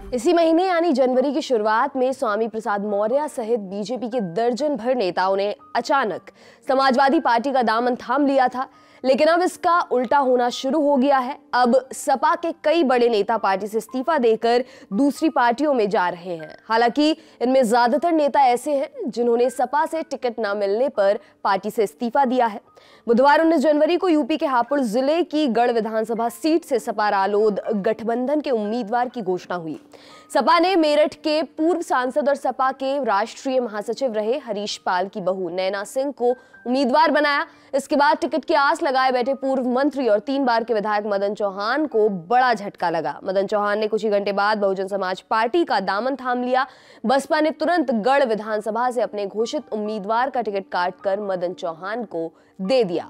इसी महीने यानी जनवरी की शुरुआत में स्वामी प्रसाद मौर्य सहित बीजेपी के दर्जन भर नेताओं ने अचानक समाजवादी पार्टी का दामन थाम लिया था, लेकिन अब इसका उल्टा होना शुरू हो गया है। अब सपा के कई बड़े नेता पार्टी से इस्तीफा देकर दूसरी पार्टियों में जा रहे हैं। हालांकि इनमें ज्यादातर नेता ऐसे हैं जिन्होंने सपा से टिकट न मिलने पर पार्टी से इस्तीफा दिया है। बुधवार 19 जनवरी को यूपी के हापुड़ जिले की गढ़ विधानसभा सीट से सपा रालोद गठबंधन के उम्मीदवार की घोषणा हुई। सपा ने मेरठ के पूर्व सांसद और सपा के राष्ट्रीय महासचिव रहे हरीश पाल की बहू नैना सिंह को उम्मीदवार बनाया। इसके बाद टिकट की आस लगाए बैठे पूर्व मंत्री और 3 बार के विधायक मदन चौहान को बड़ा झटका लगा। मदन चौहान ने कुछ ही घंटे बाद बहुजन समाज पार्टी का दामन थाम लिया। बसपा ने तुरंत गढ़ विधानसभा से अपने घोषित उम्मीदवार का टिकट काटकर मदन चौहान को दे दिया।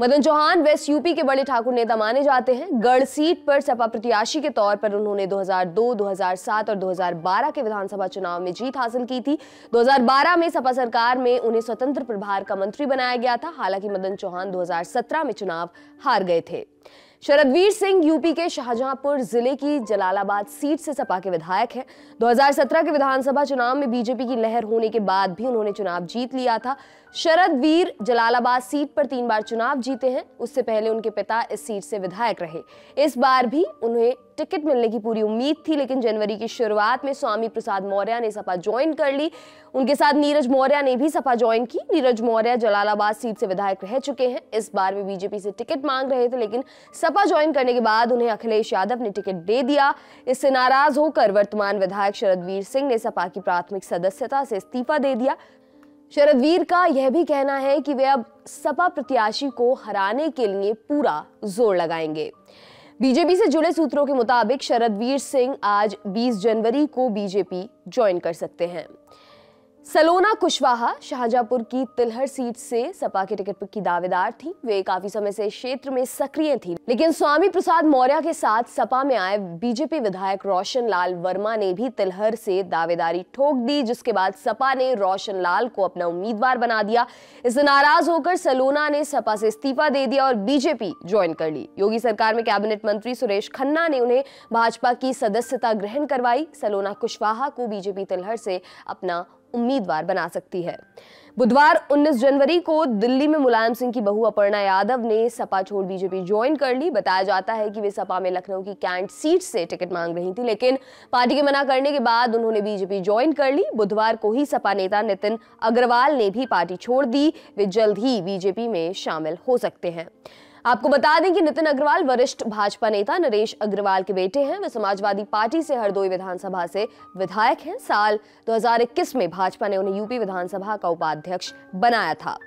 मदन चौहान वेस्ट यूपी के बड़े ठाकुर नेता माने जाते हैं। गढ़ सीट पर सपा प्रत्याशी के तौर पर उन्होंने 2002, 2007 और 2012 के विधानसभा चुनाव में जीत हासिल की थी। 2012 में सपा सरकार में उन्हें स्वतंत्र प्रभार का मंत्री बनाया गया था। हालांकि मदन चौहान 2017 में चुनाव हार गए थे। शरदवीर सिंह यूपी के शाहजहांपुर जिले की जलालाबाद सीट से सपा के विधायक हैं। 2017 के विधानसभा चुनाव में बीजेपी की लहर होने के बाद भी उन्होंने चुनाव जीत लिया था। शरदवीर जलालाबाद सीट पर 3 बार चुनाव जीते हैं। उससे पहले उनके पिता इस सीट से विधायक रहे। इस बार भी उन्हें टिकट मिलने की पूरी उम्मीद थी, लेकिन जनवरी की शुरुआत में स्वामी प्रसाद मौर्य ने सपा ज्वाइन कर ली। उनके साथ नीरज मौर्य ने भी सपा ज्वाइन की। नीरज मौर्य जलालाबाद सीट से विधायक रह चुके हैं। इस बार वे बीजेपी से टिकट मांग रहे थे, लेकिन सपा ज्वाइन करने के बाद उन्हें अखिलेश यादव ने टिकट दे दिया। इससे नाराज होकर वर्तमान विधायक शरदवीर सिंह ने सपा की प्राथमिक सदस्यता से इस्तीफा दे दिया। शरदवीर का यह भी कहना है कि वे अब सपा प्रत्याशी को हराने के लिए पूरा जोर लगाएंगे। बीजेपी से जुड़े सूत्रों के मुताबिक शरदवीर सिंह आज 20 जनवरी को बीजेपी ज्वाइन कर सकते हैं। सलोना कुशवाहा शाहजहांपुर की तिलहर सीट से सपा के टिकट की दावेदार थी। वे काफी समय से क्षेत्र में सक्रिय थी, लेकिन स्वामी प्रसाद मौर्य के साथ सपा में आए बीजेपी विधायक रोशन लाल वर्मा ने भी तिलहर से दावेदारी ठोक दी, जिसके बाद सपा ने रोशन लाल को अपना उम्मीदवार बना दिया। इससे नाराज होकर सलोना ने सपा से इस्तीफा दे दिया और बीजेपी ज्वाइन कर ली। योगी सरकार में कैबिनेट मंत्री सुरेश खन्ना ने उन्हें भाजपा की सदस्यता ग्रहण करवाई। सलोना कुशवाहा को बीजेपी तिलहर से अपना उम्मीदवार बना सकती है। बुधवार 19 जनवरी को दिल्ली में मुलायम सिंह की बहू अपर्णा यादव ने सपा छोड़ बीजेपी ज्वाइन कर ली। बताया जाता है कि वे सपा में लखनऊ की कैंट सीट से टिकट मांग रही थी, लेकिन पार्टी के मना करने के बाद उन्होंने बीजेपी ज्वाइन कर ली। बुधवार को ही सपा नेता नितिन अग्रवाल ने भी पार्टी छोड़ दी। वे जल्द ही बीजेपी में शामिल हो सकते हैं। आपको बता दें कि नितिन अग्रवाल वरिष्ठ भाजपा नेता नरेश अग्रवाल के बेटे हैं। वे समाजवादी पार्टी से हरदोई विधानसभा से विधायक हैं। साल 2021 में भाजपा ने उन्हें यूपी विधानसभा का उपाध्यक्ष बनाया था।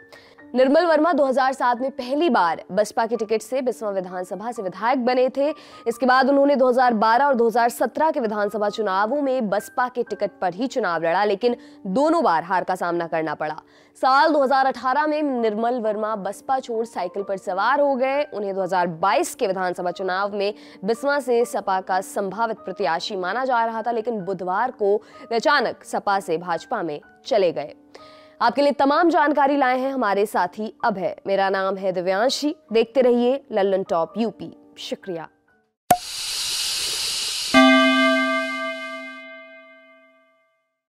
निर्मल वर्मा 2007 में पहली बार बसपा के टिकट से बिस्वा विधानसभा से विधायक बने थे। इसके बाद उन्होंने 2012 और 2017 के विधानसभा चुनावों में बसपा के टिकट पर ही चुनाव लड़ा, लेकिन दोनों बार हार का सामना करना पड़ा। साल 2018 में निर्मल वर्मा बसपा छोड़ साइकिल पर सवार हो गए। उन्हें 2022 के विधानसभा चुनाव में बिस्वा से सपा का संभावित प्रत्याशी माना जा रहा था, लेकिन बुधवार को वे अचानक सपा से भाजपा में चले गए। आपके लिए तमाम जानकारी लाए हैं हमारे साथी अभय। मेरा नाम है दिव्यांशी। देखते रहिए लल्लन टॉप यूपी। शुक्रिया।